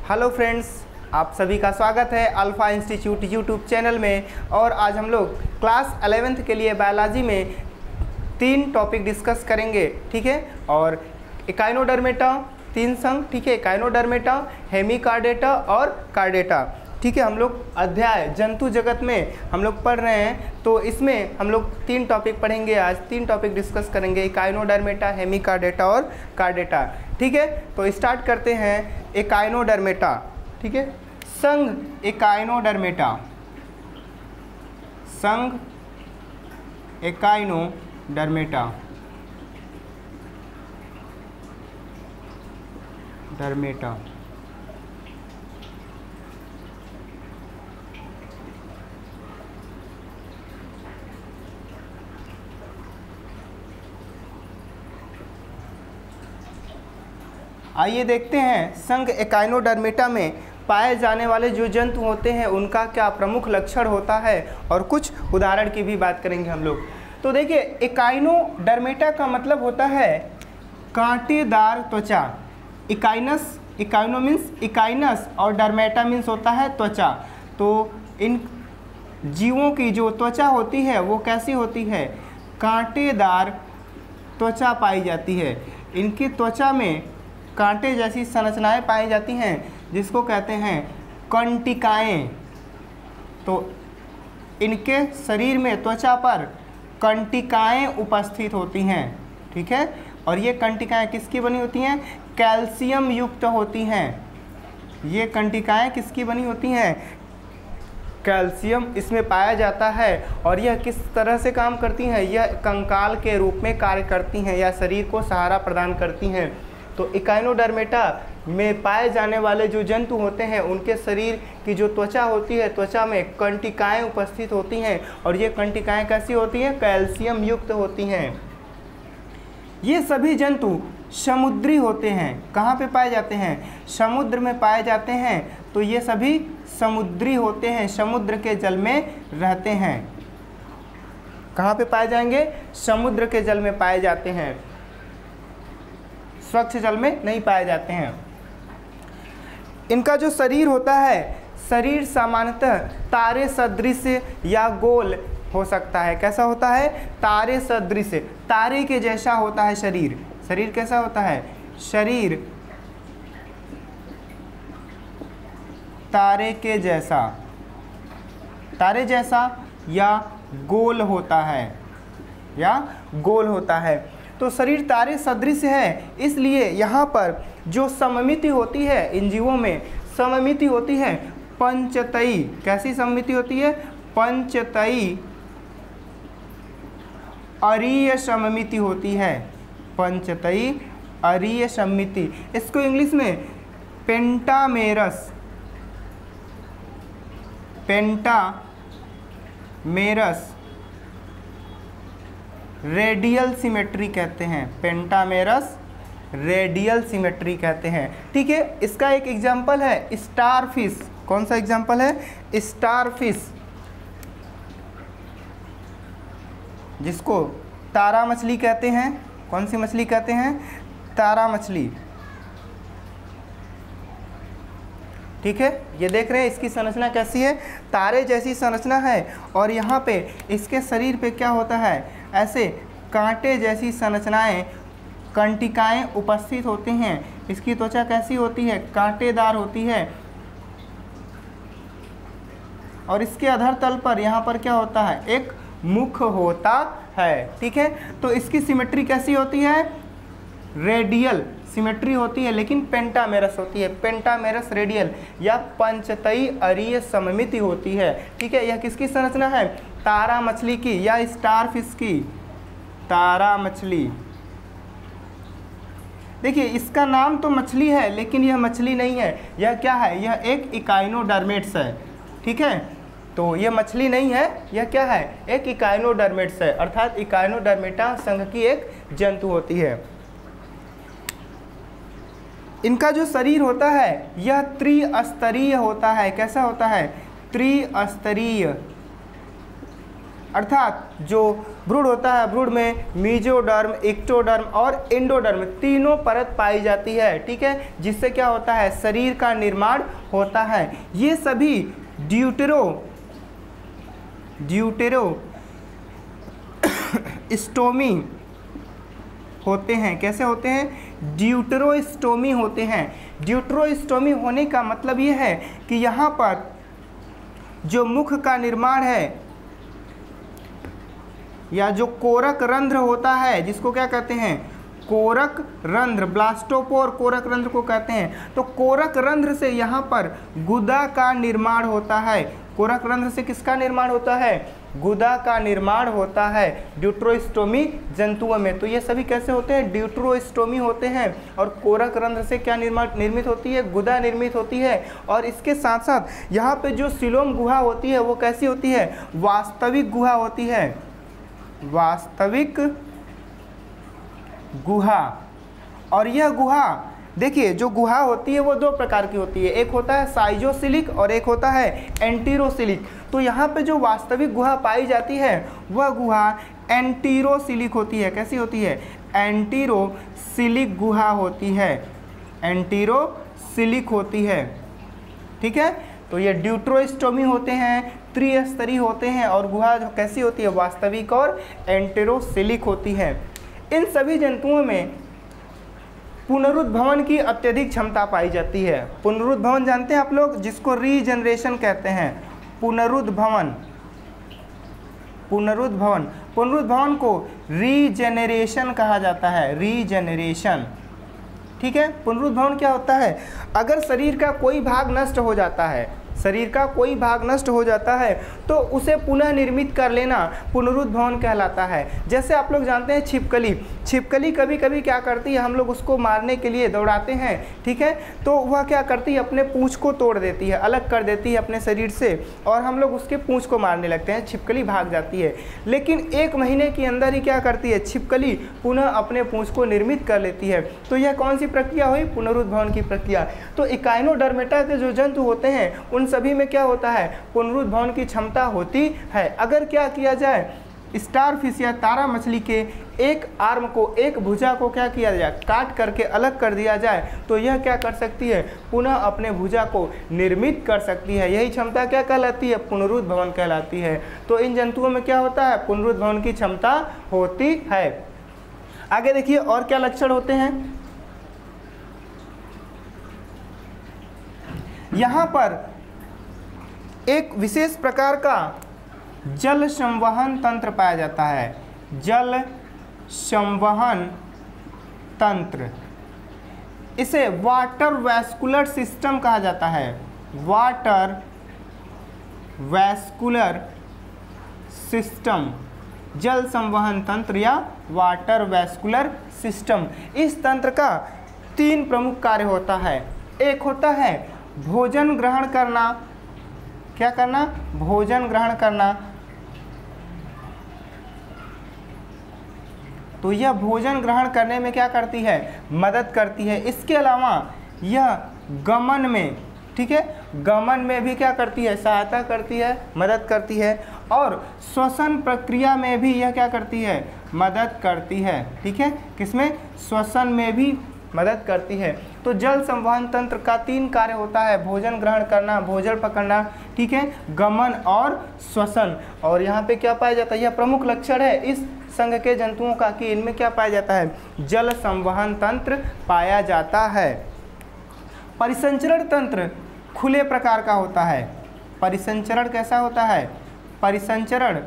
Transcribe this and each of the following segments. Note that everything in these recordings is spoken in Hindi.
हेलो फ्रेंड्स, आप सभी का स्वागत है अल्फा इंस्टीट्यूट यूट्यूब चैनल में। और आज हम लोग क्लास 11th के लिए बायोलॉजी में 3 टॉपिक डिस्कस करेंगे, ठीक है। और इकाइनोडर्मेटा 3 संघ, ठीक है, इकाइनोडर्मेटा, हेमिकार्डेटा और कार्डेटा, ठीक है। हम लोग अध्याय जंतु जगत में हम लोग पढ़ रहे हैं, तो इसमें हम लोग 3 टॉपिक पढ़ेंगे। आज 3 टॉपिक डिस्कस करेंगे, इकाइनोडर्मेटा, हेमिकार्डेटा और कार्डेटा, ठीक है। तो स्टार्ट करते हैं इकाइनोडर्मेटा, ठीक है। संघ इकाइनोडर्मेटा, संघ इकाइनोडर्मेटा, डर्मेटा। आइए देखते हैं संघ इकाइनोडर्मेटा में पाए जाने वाले जो जंतु होते हैं उनका क्या प्रमुख लक्षण होता है, और कुछ उदाहरण की भी बात करेंगे हम लोग। तो देखिए, इकाइनोडर्मेटा का मतलब होता है कांटेदार त्वचा। इकाइनस, इकाइनो मीन्स इकाइनस और डर्मेटा मीन्स होता है त्वचा। तो इन जीवों की जो त्वचा होती है वो कैसी होती है? कांटेदार त्वचा पाई जाती है। इनकी त्वचा में कांटे जैसी संरचनाएं पाई जाती हैं, जिसको कहते हैं कंटिकाएं। तो इनके शरीर में त्वचा पर कंटिकाएं उपस्थित होती हैं, ठीक है। और ये कंटिकाएं किसकी बनी होती हैं? कैल्शियम युक्त होती हैं। ये कंटिकाएं किसकी बनी होती हैं? कैल्शियम इसमें पाया जाता है। और यह किस तरह से काम करती हैं? यह कंकाल के रूप में कार्य करती हैं या शरीर को सहारा प्रदान करती हैं। तो इकाइनोडर्मेटा में पाए जाने वाले जो जंतु होते हैं उनके शरीर की जो त्वचा होती है, त्वचा में कंटिकाएं उपस्थित होती हैं। और ये कंटिकाएं कैसी होती हैं? कैल्शियम युक्त होती हैं। ये सभी जंतु समुद्री होते हैं। कहाँ पे पाए जाते हैं? समुद्र में पाए जाते हैं। तो ये सभी समुद्री होते हैं, समुद्र के जल में रहते हैं। कहाँ पे पाए जाएंगे? समुद्र के जल में पाए जाते हैं, स्वच्छ जल में नहीं पाए जाते हैं। इनका जो शरीर होता है, शरीर सामान्यतः तारे सदृश या गोल हो सकता है। कैसा होता है? तारे सदृश, तारे के जैसा होता है शरीर। शरीर कैसा होता है? शरीर तारे के जैसा, तारे जैसा या गोल होता है, या गोल होता है। तो शरीर तारे सदृश है, इसलिए यहाँ पर जो सममिति होती है इन जीवों में, सममिति होती है पंचतई। कैसी सममिति होती है? पंचतई अरीय सममिति होती है। पंचतई अरीय सममिति, इसको इंग्लिश में पेंटामेरस, पेंटामेरस रेडियल सिमेट्री कहते हैं। पेंटामेरस रेडियल सिमेट्री कहते हैं, ठीक है। इसका एक एग्जाम्पल है स्टारफिश। कौन सा एग्जाम्पल है? स्टारफिश, जिसको तारा मछली कहते हैं। कौन सी मछली कहते हैं? तारा मछली, ठीक है। ये देख रहे हैं इसकी संरचना कैसी है? तारे जैसी संरचना है। और यहाँ पे इसके शरीर पे क्या होता है? ऐसे कांटे जैसी संरचनाएं, कंटिकाएं उपस्थित होती हैं। इसकी त्वचा कैसी होती है? कांटेदार होती है। और इसके अधर तल पर यहाँ पर क्या होता है? एक मुख होता है, ठीक है। तो इसकी सिमेट्री कैसी होती है? रेडियल सिमेट्री होती है, लेकिन पेंटामेरस होती है। पेंटामेरस रेडियल या पंचतई अरीय सममिति होती है, ठीक है। यह किसकी संरचना है? तारा मछली की या स्टारफिश की। तारा मछली, देखिए इसका नाम तो मछली है, लेकिन यह मछली नहीं है। यह क्या है? यह एक इकाइनोडर्मेट्स है, ठीक है। तो यह मछली नहीं है, यह क्या है? एक इकाइनोडर्मेट्स है, अर्थात इकाइनोडर्मेटा संघ की एक जंतु होती है। इनका जो शरीर होता है यह त्रिस्तरीय होता है। कैसा होता है? त्रिस्तरीय, अर्थात जो भ्रूण होता है, भ्रूण में मीजोडर्म, एक्टोडर्म और एंडोडर्म तीनों परत पाई जाती है, ठीक है, जिससे क्या होता है, शरीर का निर्माण होता है। ये सभी ड्यूटेरोस्टोमी होते हैं। कैसे होते हैं? ड्यूटेरोस्टोमी होते हैं। ड्यूटेरोस्टोमी होने का मतलब ये है कि यहाँ पर जो मुख का निर्माण है या जो कोरक रंध्र होता है, जिसको क्या कहते हैं, कोरक रंध्र, ब्लास्टोपोर कोरक रंध्र को कहते हैं। तो कोरक रंध्र से यहाँ पर गुदा का निर्माण होता है। कोरक रंध्र से किसका निर्माण होता है? गुदा का निर्माण होता है ड्यूटेरोस्टोमी जंतुओं में। तो ये सभी कैसे होते हैं? ड्यूटेरोस्टोमी होते हैं। और कोरक रंध्र से क्या निर्मित होती है? गुदा निर्मित होती है। और इसके साथ साथ यहाँ पे जो सीलोम गुहा होती है वो कैसी होती है? वास्तविक गुहा होती है, वास्तविक गुहा। और यह गुहा, देखिए जो गुहा होती है वो दो प्रकार की होती है, एक होता है साइजोसिलिक और एक होता है एंटीरोसिलिक। तो यहाँ पे जो वास्तविक गुहा पाई जाती है वह गुहा एंटीरोसिलिक होती है। कैसी होती है? एंटीरोसिलिक गुहा होती है, एंटीरोसिलिक होती है, ठीक है। तो ये ड्यूटेरोस्टोमी होते हैं, त्रिस्तरीय होते हैं और गुहा जो कैसी होती है? वास्तविक और एंटीरोसिलिक होती है। इन सभी जंतुओं में पुनरुद्भवन की अत्यधिक क्षमता पाई जाती है। पुनरुद्भवन जानते हैं आप लोग, जिसको रीजनरेशन कहते हैं। पुनरुद्भवन, पुनरुद्भवन, पुनरुद्भवन को रीजेनरेशन कहा जाता है, रीजेनरेशन, ठीक है। पुनरुद्भवन क्या होता है? अगर शरीर का कोई भाग नष्ट हो जाता है, शरीर का कोई भाग नष्ट हो जाता है तो उसे पुनः निर्मित कर लेना पुनरुद्भवन कहलाता है। जैसे आप लोग जानते हैं छिपकली, छिपकली कभी कभी क्या करती है, हम लोग उसको मारने के लिए दौड़ाते हैं, ठीक है, तो वह क्या करती है, अपने पूंछ को तोड़ देती है, अलग कर देती है अपने शरीर से, और हम लोग उसके पूंछ को मारने लगते हैं, छिपकली भाग जाती है। लेकिन 1 महीने के अंदर ही क्या करती है, छिपकली पुनः अपने पूंछ को निर्मित कर लेती है। तो यह कौन सी प्रक्रिया हुई? पुनरुद्भवन की प्रक्रिया। तो इकाइनोडर्मेटा के जो जंतु होते हैं उन सभी में क्या होता है? पुनरुद्भवन की क्षमता होती है। अगर क्या किया जाए, स्टारफिश या तारा मछली के एक आर्म को, एक भुजा को क्या किया जाए, काट करके अलग कर दिया जाए, तो यह क्या कर सकती है? पुनः अपने भुजा को निर्मित कर सकती है। यही क्षमता क्या कहलाती है? पुनरुद्भवन कहलाती है। तो इन जंतुओं में क्या होता है? पुनरुद्भवन की क्षमता होती है। आगे देखिए और क्या लक्षण होते हैं। यहाँ पर एक विशेष प्रकार का जल संवहन तंत्र पाया जाता है, जल संवहन तंत्र। इसे वाटर वैस्कुलर सिस्टम कहा जाता है, वाटर वैस्कुलर सिस्टम, जल संवहन तंत्र या वाटर वैस्कुलर सिस्टम। इस तंत्र का 3 प्रमुख कार्य होता है। एक होता है भोजन ग्रहण करना, क्या करना? भोजन ग्रहण करना। तो यह भोजन ग्रहण करने में क्या करती है? मदद करती है। इसके अलावा यह गमन में, ठीक है, गमन में भी क्या करती है? सहायता करती है, मदद करती है। और श्वसन प्रक्रिया में भी यह क्या करती है? मदद करती है, ठीक है। किसमें? श्वसन में भी मदद करती है। तो जल संवहन तंत्र का 3 कार्य होता है, भोजन ग्रहण करना, भोजन पकड़ना, ठीक है, गमन और श्वसन। और यहाँ पे क्या पाया जाता है? यह प्रमुख लक्षण है इस संघ के जंतुओं का कि इनमें क्या पाया जाता है? जल संवहन तंत्र पाया जाता है। परिसंचरण तंत्र खुले प्रकार का होता है। परिसंचरण कैसा होता है? परिसंचरण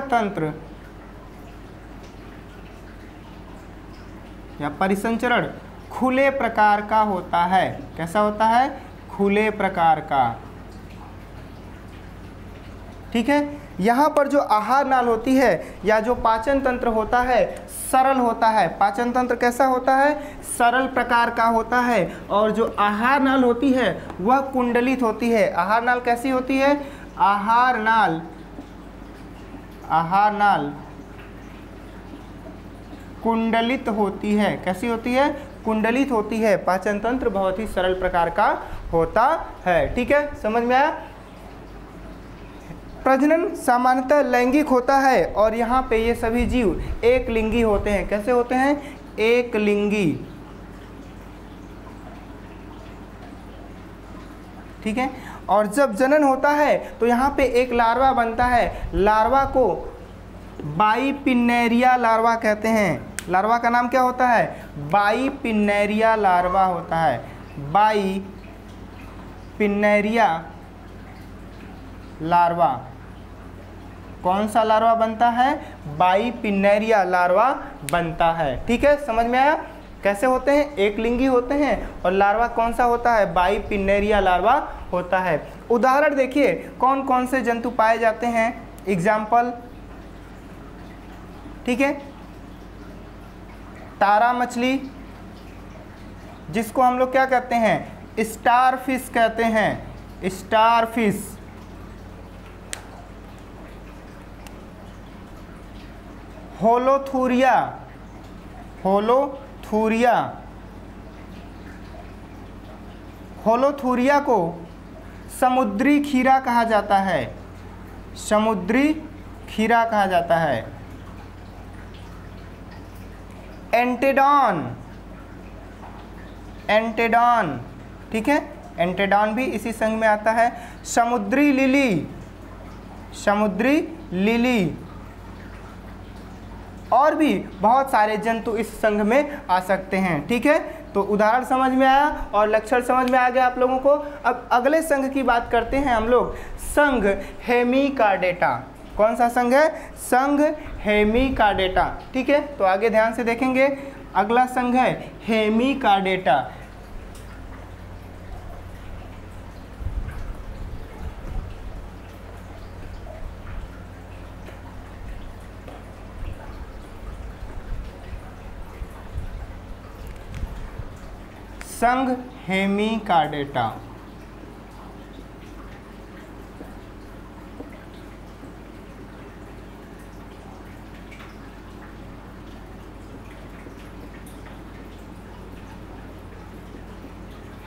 तंत्र या परिसंचरण खुले प्रकार का होता है। कैसा होता है? खुले प्रकार का, ठीक है। यहाँ पर जो आहार नाल होती है या जो पाचन तंत्र होता है सरल होता है। पाचन तंत्र कैसा होता है? सरल प्रकार का होता है। और जो आहार नाल होती है वह कुंडलित होती है। आहार नाल कैसी होती है? आहार नाल कुंडलित होती है। कैसी होती है? कुंडलित होती है। पाचन तंत्र बहुत ही सरल प्रकार का होता है। ठीक है, समझ में आया? प्रजनन सामान्यतः लैंगिक होता है और यहाँ पे ये सभी जीव एक लिंगी होते हैं। कैसे होते हैं? एक लिंगी। ठीक है, और जब जनन होता है तो यहाँ पे एक लार्वा बनता है। लार्वा को बाइपिन्नेरिया लार्वा कहते हैं। लार्वा का नाम क्या होता है? बाइपिन्नेरिया लार्वा होता है। बाइपिन्नेरिया लार्वा। कौन सा लार्वा बनता है? बाइपिन्नेरिया लार्वा बनता है। ठीक है, समझ में आया? कैसे होते हैं? एक लिंगी होते हैं और लार्वा कौन सा होता है? बाइपिन्नेरिया लार्वा होता है। उदाहरण देखिए कौन कौन से जंतु पाए जाते हैं। एग्जाम्पल, ठीक है, तारा मछली, जिसको हम लोग क्या कहते हैं? स्टार फिश कहते हैं। Star fish. होलोथूरिया। होलोथूरिया। होलोथूरिया को समुद्री खीरा कहा जाता है। समुद्री खीरा कहा जाता है। एंटेडॉन। एंटेडॉन, ठीक है, एंटेडॉन भी इसी संघ में आता है। समुद्री लिली। समुद्री लिली। और भी बहुत सारे जंतु इस संघ में आ सकते हैं। ठीक है, तो उदाहरण समझ में आया और लक्षण समझ में आ गया आप लोगों को। अब अगले संघ की बात करते हैं हम लोग, संघ हेमिकार्डेटा। कौन सा संघ है? संघ हेमिकार्डेटा। ठीक है, तो आगे ध्यान से देखेंगे। अगला संघ है हेमिकार्डेटा। संघ हेमिकार्डेटा।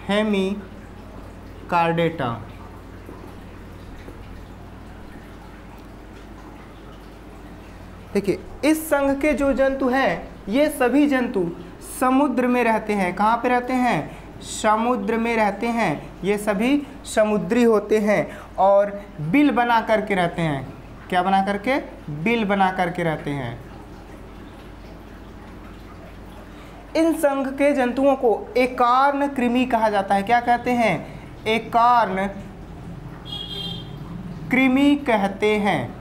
हेमिकार्डेटा। देखिए, इस संघ के जो जंतु हैं ये सभी जंतु समुद्र में रहते हैं। कहाँ पे रहते हैं? समुद्र में रहते हैं। ये सभी समुद्री होते हैं और बिल बना करके रहते हैं। क्या बना करके? बिल बना करके रहते हैं। इन संघ के जंतुओं को एकार्न कृमि कहा जाता है। क्या कहते हैं? एकार्न कृमि कहते हैं।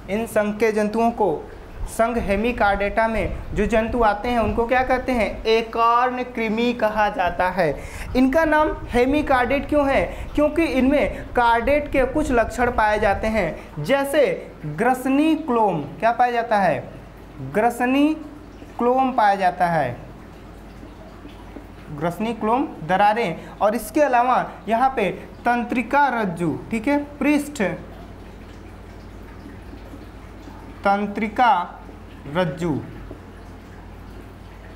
इन संघ के जंतुओं को, संघ हेमिकार्डेटा में जो जंतु आते हैं उनको क्या कहते हैं? एकार्न कृमि कहा जाता है। इनका नाम हेमिकार्डेट क्यों है? क्योंकि इनमें कार्डेट के कुछ लक्षण पाए जाते हैं, जैसे ग्रसनी क्लोम। क्या पाया जाता है? ग्रसनी क्लोम पाया जाता है। ग्रसनी क्लोम, दरारें, और इसके अलावा यहाँ पे तंत्रिका रज्जु। ठीक है, पृष्ठ तंत्रिका रज्जु।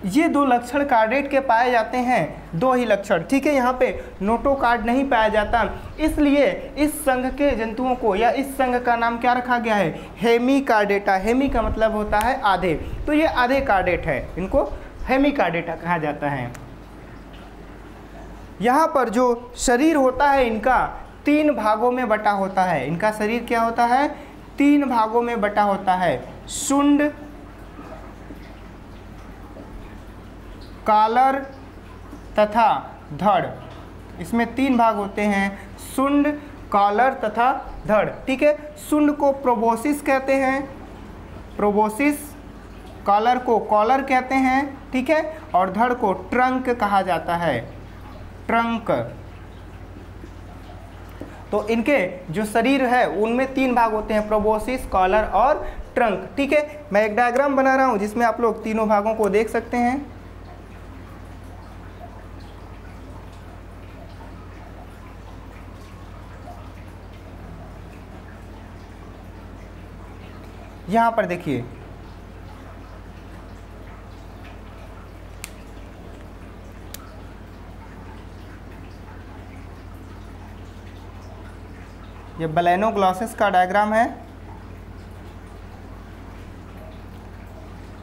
ये दो लक्षण कार्डेट के पाए जाते हैं, दो ही लक्षण। ठीक है, यहाँ पे नोटोकार्ड नहीं पाया जाता, इसलिए इस संघ के जंतुओं को या इस संघ का नाम क्या रखा गया है? हेमिकार्डेटा। हेमी का मतलब होता है आधे, तो ये आधे कार्डेट है, इनको हेमिकार्डेटा कहा जाता है। यहाँ पर जो शरीर होता है इनका 3 भागों में बटा होता है। इनका शरीर क्या होता है? 3 भागों में बटा होता है। शुंड, कॉलर तथा धड़। इसमें 3 भाग होते हैं, शुंड, कॉलर तथा धड़। ठीक है, शुंड को प्रोबोसिस कहते हैं, प्रोबोसिस। कॉलर को कॉलर कहते हैं। ठीक है, और धड़ को ट्रंक कहा जाता है, ट्रंक। तो इनके जो शरीर है उनमें 3 भाग होते हैं, प्रोबोसिस, कॉलर और ट्रंक। ठीक है, मैं एक डायग्राम बना रहा हूं जिसमें आप लोग तीनों भागों को देख सकते हैं। यहाँ पर देखिए, ये बैलेनोग्लॉसस का डायग्राम है।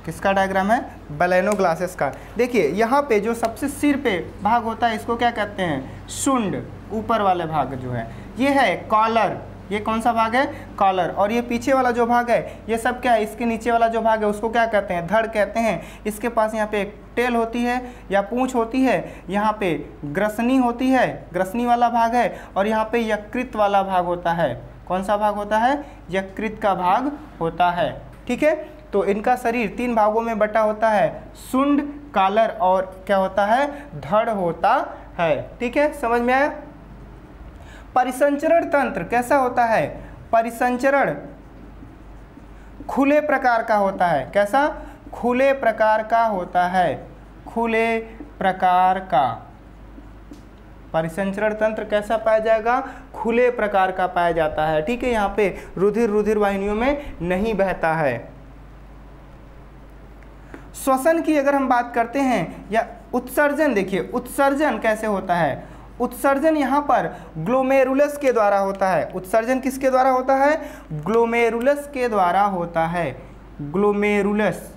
किसका डायग्राम है? बैलेनोग्लॉसस का। देखिए यहाँ पे जो सबसे सिर पे भाग होता है इसको क्या कहते हैं? शुंड, ऊपर वाले भाग जो है ये है कॉलर। ये कौन सा भाग है? कॉलर। और ये पीछे वाला जो भाग है ये सब क्या है? इसके नीचे वाला जो भाग है उसको क्या कहते हैं? धड़ कहते हैं। इसके पास यहाँ पे एक टेल होती है या पूंछ होती है, यहाँ पे ग्रसनी होती है, ग्रसनी वाला भाग है, और यहाँ पे यकृत वाला भाग होता है। कौन सा भाग होता है? यकृत का भाग होता है। ठीक है, तो इनका शरीर 3 भागों में बटा होता है, शुंड, कॉलर और क्या होता है? धड़ होता है। ठीक है, समझ में आया? परिसंचरण तंत्र कैसा होता है? परिसंचरण खुले प्रकार का होता है। कैसा? खुले प्रकार का होता है। खुले प्रकार का परिसंचरण तंत्र कैसा पाया जाएगा? खुले प्रकार का पाया जाता है। ठीक है, यहाँ पे रुधिर वाहिनियों में नहीं बहता है। श्वसन की अगर हम बात करते हैं या उत्सर्जन, देखिए उत्सर्जन कैसे होता है? उत्सर्जन यहाँ पर ग्लोमेरुलस के द्वारा होता है। उत्सर्जन किसके द्वारा होता है? ग्लोमेरुलस के द्वारा होता है। ग्लोमेरुलस,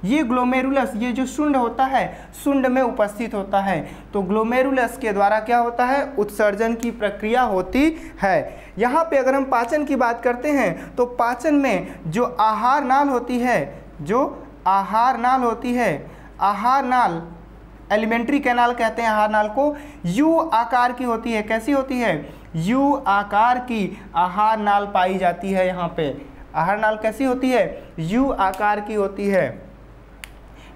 ये ग्लोमेरुलस, ये जो शुंड होता है शुंड में उपस्थित होता है। तो ग्लोमेरुलस के द्वारा क्या होता है? उत्सर्जन की प्रक्रिया होती है। यहाँ पे अगर हम पाचन की बात करते हैं तो पाचन में जो आहार नाल होती है, जो आहार नाल होती है, आहार नाल, एलिमेंट्री कैनाल कहते हैं आहार नाल को, यू आकार की होती है। कैसी होती है? यू आकार की आहार नाल पाई जाती है। यहाँ पे आहार नाल कैसी होती है? यू आकार की होती है।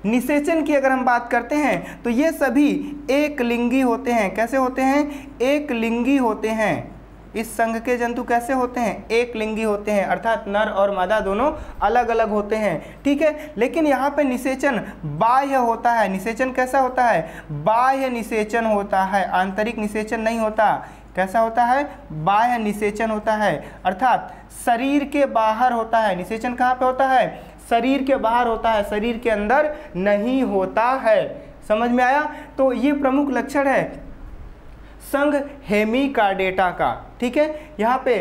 निषेचन की अगर हम बात करते हैं तो ये सभी एक लिंगी होते हैं। कैसे होते हैं? एक लिंगी होते हैं। इस संघ के जंतु कैसे होते हैं? एक लिंगी होते हैं, अर्थात नर और मादा दोनों अलग अलग होते हैं। ठीक है, लेकिन यहाँ पे निषेचन बाह्य होता है। निषेचन कैसा होता है? बाह्य निषेचन होता है, आंतरिक निषेचन नहीं होता। कैसा होता है? बाह्य निषेचन होता है, अर्थात शरीर के बाहर होता है। निषेचन कहाँ पे होता है? शरीर के बाहर होता है, शरीर के अंदर नहीं होता है। समझ में आया? तो ये प्रमुख लक्षण है संघ हेमिकार्डेटा का। ठीक है, यहाँ पे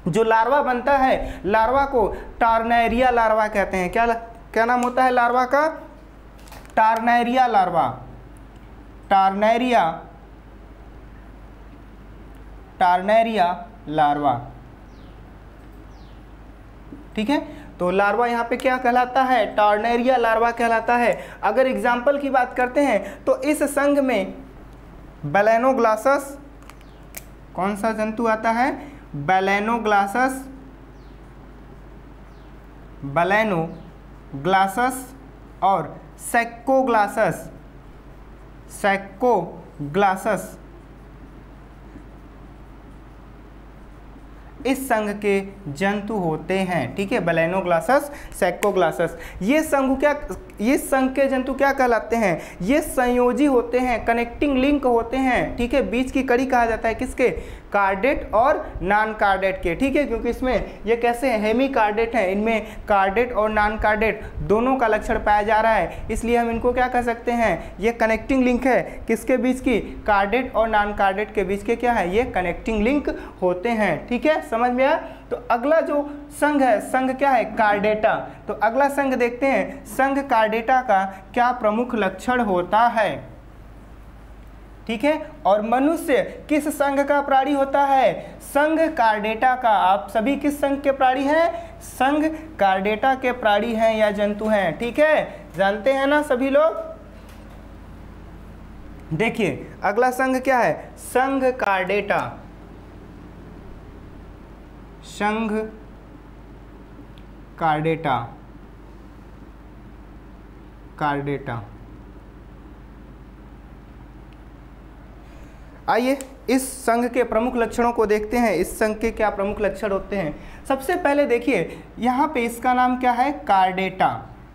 जो लार्वा बनता है, लार्वा को टार्नेरिया लार्वा कहते हैं। क्या नाम होता है लार्वा का? टार्नेरिया लार्वा। टार्नेरिया लार्वा। ठीक है, तो लार्वा यहाँ पे क्या कहलाता है? टार्नेरिया लार्वा कहलाता है। अगर एग्जाम्पल की बात करते हैं तो इस संघ में बैलेनोग्लॉसस, कौन सा जंतु आता है? बैलेनोग्लॉसस, बैलेनोग्लॉसस और सैकोग्लॉसस। सैकोग्लॉसस इस संघ के जंतु होते हैं। ठीक है, बैलेनोग्लॉसस, सैकोग्लॉसस। ये संघ के जंतु क्या कहलाते हैं? ये संयोजी होते हैं, कनेक्टिंग लिंक होते हैं। ठीक है, बीच की कड़ी कहा जाता है किसके? कार्डेट और नॉन कार्डेट के। ठीक है, क्योंकि इसमें ये कैसे हैं? हेमी कार्डेट हैं, इनमें कार्डेट और नॉन कार्डेट दोनों का लक्षण पाया जा रहा है, इसलिए हम इनको क्या कह सकते हैं? ये कनेक्टिंग लिंक है। किसके बीच की? कार्डेट और नॉन कार्डेट के बीच के क्या है? ये कनेक्टिंग लिंक होते हैं। ठीक है, समझ में आया? तो अगला जो संघ है, संघ क्या है? कार्डेटा। तो अगला संघ देखते हैं, संघ कार्डेटा का क्या प्रमुख लक्षण होता है। ठीक है, और मनुष्य किस संघ का प्राणी होता है? संघ कार्डेटा का। आप सभी किस संघ के प्राणी हैं? संघ कार्डेटा के प्राणी हैं या जंतु हैं। ठीक है, जानते हैं ना सभी लोग? देखिए अगला संघ क्या है? संघ कार्डेटा। संघ कार्डेटा, कार्डेटा। आइए इस संघ के प्रमुख लक्षणों को देखते हैं। इस संघ के क्या प्रमुख लक्षण होते हैं? सबसे पहले देखिए यहाँ पे इसका नाम क्या है? कार्डेटा।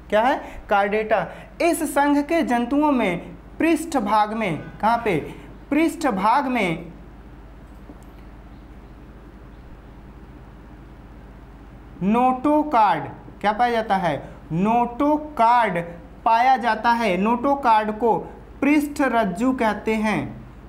क्या है? कार्डेटा। इस संघ के जंतुओं में पृष्ठ भाग में, कहाँ पे? पृष्ठ भाग में नोटोकार्ड क्या पाया जाता है? नोटोकार्ड पाया जाता है। नोटोकार्ड को पृष्ठ रज्जु कहते हैं।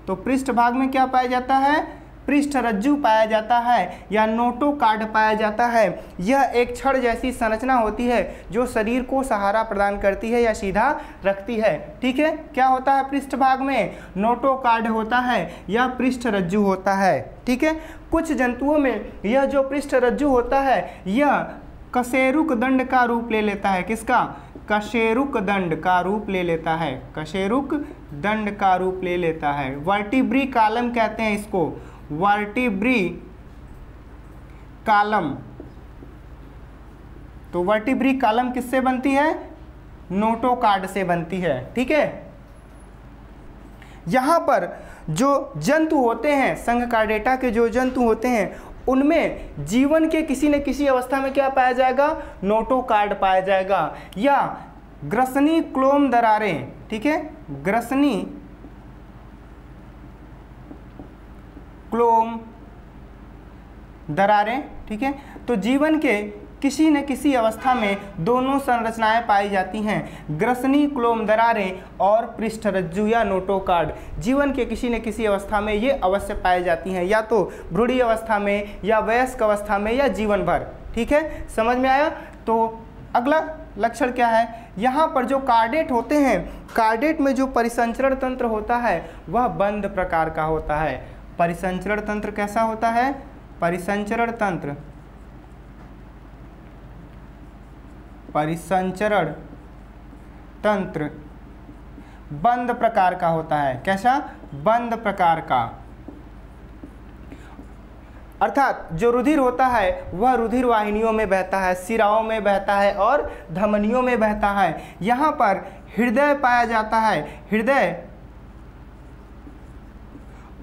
तो पृष्ठ भाग में क्या पाया जाता है? पृष्ठ रज्जु पाया जाता है या नोटोकार्ड पाया जाता है। यह एक छड़ जैसी संरचना होती है जो शरीर को सहारा प्रदान करती है या सीधा रखती है। ठीक है, क्या होता है पृष्ठ भाग में? नोटोकार्ड होता है या पृष्ठ रज्जु होता है। ठीक है, कुछ जंतुओं में यह जो पृष्ठ रज्जु होता है यह कशेरुक दंड का रूप ले लेता है। किसका? कशेरुक दंड का रूप ले लेता है। कशेरुक दंड का रूप ले लेता है। वर्टिब्री कॉलम कहते हैं इसको, वर्टिब्री कॉलम। तो वर्टिब्री कॉलम किससे बनती है? नोटोकार्ड से बनती है। ठीक है, यहां पर जो जंतु होते हैं, संघकार्डेटा के जो जंतु होते हैं उनमें जीवन के किसी न किसी अवस्था में क्या पाया जाएगा? नोटोकार्ड पाया जाएगा या ग्रसनी क्लोम दरारें। ठीक है, ग्रसनी क्लोम दरारें। ठीक है, तो जीवन के किसी न किसी अवस्था में दोनों संरचनाएं पाई जाती हैं, ग्रसनी क्लोम दरारें और पृष्ठरज्जु या नोटोकार्ड। जीवन के किसी न किसी अवस्था में ये अवश्य पाई जाती हैं, या तो भ्रूण अवस्था में या वयस्क अवस्था में या जीवन भर। ठीक है, समझ में आया? तो अगला लक्षण क्या है? यहाँ पर जो कार्डेट होते हैं, कार्डेट में जो परिसंचरण तंत्र होता है वह बंद प्रकार का होता है। परिसंचरण तंत्र कैसा होता है? परिसंचरण तंत्र, परिसंचरण तंत्र बंद प्रकार का होता है। कैसा? बंद प्रकार का। अर्थात जो रुधिर होता है वह रुधिर वाहिनियों में बहता है, सिराओं में बहता है और धमनियों में बहता है। यहाँ पर हृदय पाया जाता है। हृदय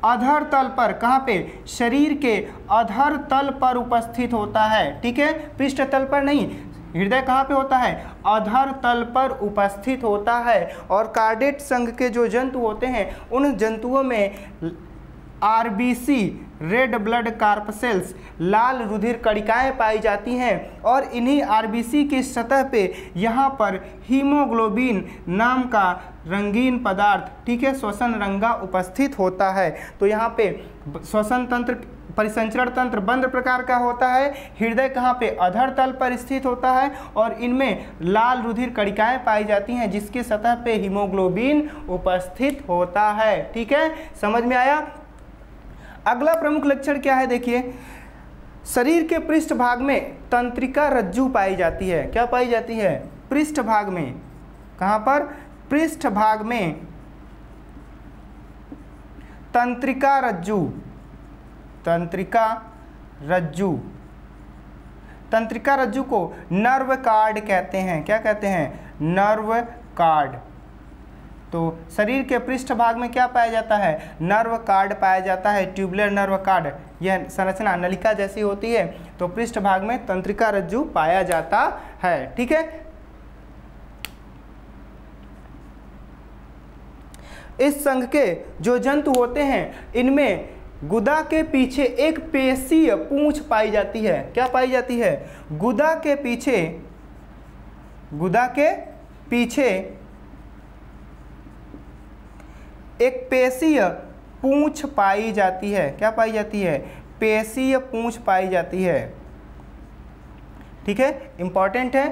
अधर तल पर, कहाँ पे? शरीर के अधर तल पर उपस्थित होता है। ठीक है, पृष्ठ तल पर नहीं, हृदय कहाँ पे होता है? अधर तल पर उपस्थित होता है। और कार्डेट संघ के जो जंतु होते हैं उन जंतुओं में आरबीसी, रेड ब्लड कार्पसेल्स, लाल रुधिर कणिकाएं पाई जाती हैं और इन्हीं आरबीसी की सतह पे यहाँ पर हीमोग्लोबिन नाम का रंगीन पदार्थ, ठीक है, श्वसन रंगा उपस्थित होता है। तो यहाँ पे श्वसन तंत्र, परिसंचरण तंत्र बंद प्रकार का होता है। हृदय कहाँ पे? अधर तल पर स्थित होता है और इनमें लाल रुधिर कणिकाएं पाई जाती हैं जिसकी सतह पे हीमोग्लोबिन उपस्थित होता है। ठीक है, समझ में आया? अगला प्रमुख लक्षण क्या है? देखिए, शरीर के पृष्ठ भाग में तंत्रिका रज्जु पाई जाती है। क्या पाई जाती है? पृष्ठ भाग में। कहाँ पर? पृष्ठ भाग में तंत्रिका रज्जु, तंत्रिका रज्जु। तंत्रिका रज्जु को नर्व कार्ड कहते हैं। क्या कहते हैं? Nerve card. तो शरीर के पृष्ठ भाग में क्या पाया जाता है? नर्व कार्ड पाया जाता है, ट्यूबुलर नर्व कार्ड। यह संरचना नलिका जैसी होती है। तो पृष्ठ भाग में तंत्रिका रज्जु पाया जाता है। ठीक है, इस संघ के जो जंतु होते हैं इनमें गुदा के पीछे एक पेशीय पूंछ पाई जाती है। क्या पाई जाती है? गुदा के पीछे, गुदा के पीछे एक पेशीय पूंछ पाई जाती है। क्या पाई जाती है? पेशीय पूंछ पाई जाती है। ठीक है, इंपॉर्टेंट है।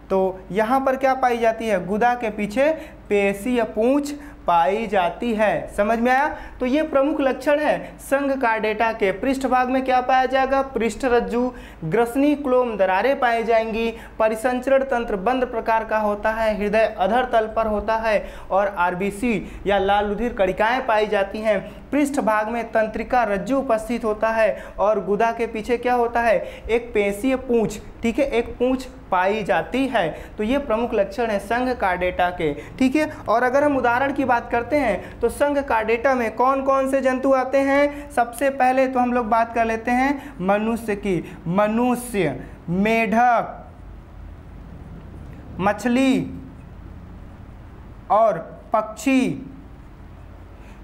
तो यहाँ पर क्या पाई जाती है? गुदा के पीछे पेशीय पूंछ पाई जाती है। समझ में आया? तो ये प्रमुख लक्षण है संघ कार्डेटा के। पृष्ठ भाग में क्या पाया जाएगा? पृष्ठ रज्जु, ग्रसनी क्लोम दरारें पाई जाएंगी, परिसंचरण तंत्र बंद प्रकार का होता है, हृदय अधर तल पर होता है और आरबीसी या लाल रुधिर कणिकाएं पाई जाती हैं। पृष्ठ भाग में तंत्रिका रज्जु उपस्थित होता है और गुदा के पीछे क्या होता है? एक पेशीय पूंछ, ठीक है, एक पूंछ पाई जाती है। तो ये प्रमुख लक्षण है संघ कार्डेटा के। ठीक है, और अगर हम उदाहरण की बात करते हैं तो संघ कार्डेटा में कौन कौन से जंतु आते हैं? सबसे पहले तो हम लोग बात कर लेते हैं मनुष्य की। मनुष्य, मेढक, मछली और पक्षी,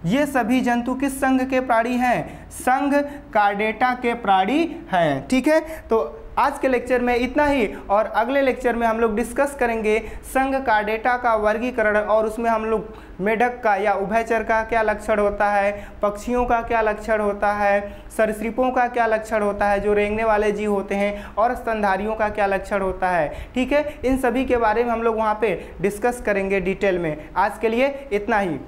ये सभी जंतु किस संघ के प्राणी हैं? संघ कार्डेटा के प्राणी हैं। ठीक है, तो आज के लेक्चर में इतना ही, और अगले लेक्चर में हम लोग डिस्कस करेंगे संघ कार्डेटा का वर्गीकरण, और उसमें हम लोग मेढक का या उभयचर का क्या लक्षण होता है, पक्षियों का क्या लक्षण होता है, सरीसृपों का क्या लक्षण होता है जो रेंगने वाले जीव होते हैं, और स्तनधारियों का क्या लक्षण होता है। ठीक है, इन सभी के बारे में हम लोग वहाँ पे डिस्कस करेंगे डिटेल में। आज के लिए इतना ही।